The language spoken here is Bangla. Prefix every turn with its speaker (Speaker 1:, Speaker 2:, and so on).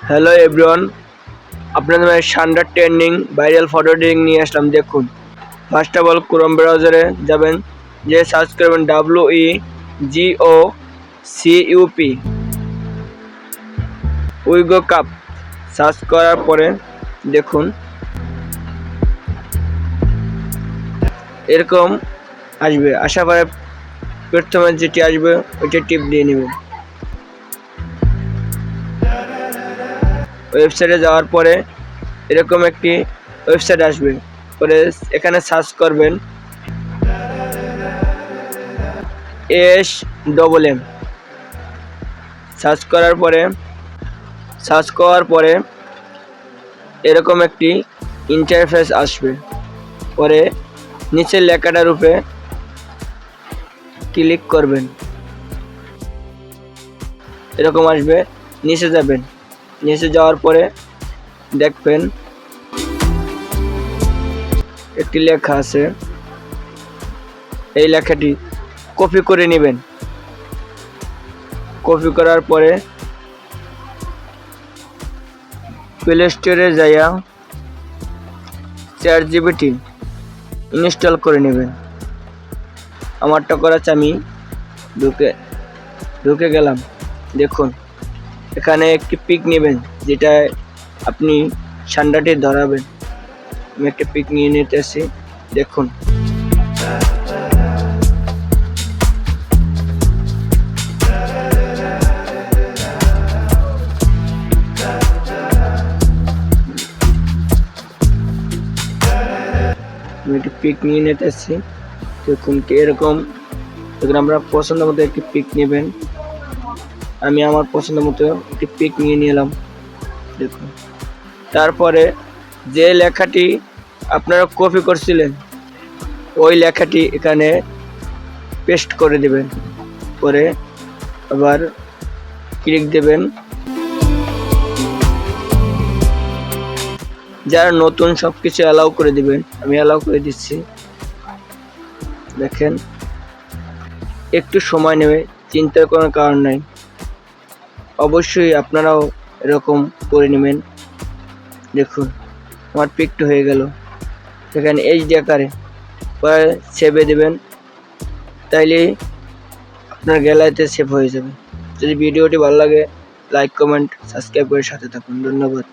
Speaker 1: হ্যালো এভরিওয়ান, আপনাদের শানডার ট্রেন্ডিং ভাইরাল ফটো এডিটিং নিয়ে আসলাম। দেখুন, ফার্স্ট অফ অল ক্রোম ব্রাউজারে যাবেন, যে সার্চ করবেন WEGOCUP উইগো কাপ। সার্চ করার পরে দেখুন এরকম আসবে। আসার পরে প্রথমে যেটি আসবে ওইটা টিপ দিয়ে নেবেন। ওয়েবসাইটে যাওয়ার পরে এরকম একটি ওয়েবসাইট আসবে। পরে এখানে সার্চ করবেন ASMM। সার্চ করার পরে এরকম একটি ইন্টারফেস আসবে। পরে নিচের লেখাটার উপরে ক্লিক করবেন, এরকম আসবে। নিচে যাবেন, নিচে যাওয়ার পরে দেখবেন একটি লেখা আছে। এই লেখাটি কপি করে নেবেন। কপি করার পরে প্লে স্টোরে যাইয়া ChatGPT ইনস্টল করে নেবেন। আমারটা করা আছে, আমি ঢুকে গেলাম। দেখুন এখানে একটি পিক নেবেন, যেটা আপনি সান্ডাটি ধরাবেন। আমি একটা পিক নিয়ে নিতেছি। দেখুন আমি একটি পিক নিয়ে নিতেছি। দেখুন এরকম আমরা পছন্দ মতো একটি পিক নেবেন। আমি আমার পছন্দ মতো একটি পিক নিয়ে নিলাম। দেখুন, তারপরে যে লেখাটি আপনারা কপি করছিলেন ওই লেখাটি এখানে পেস্ট করে দেবেন। পরে আবার ক্লিক দেবেন। যারা নতুন সবকিছু অ্যালাউ করে দিবেন, আমি অ্যালাউ করে দিচ্ছি। দেখেন একটু সময় নেবে, চিন্তার কোনো কারণ নাই। অবশ্যই আপনারাও এরকম করে নেবেন। দেখুন আমার পিকটা হয়ে গেল। সেখানে HD আকারে পরে সেভে দেবেন, তাইলে আপনার গ্যালারিতে সেভ হয়ে যাবে। যদি ভিডিওটি ভালো লাগে লাইক, কমেন্ট, সাবস্ক্রাইব করে সাথে থাকুন। ধন্যবাদ।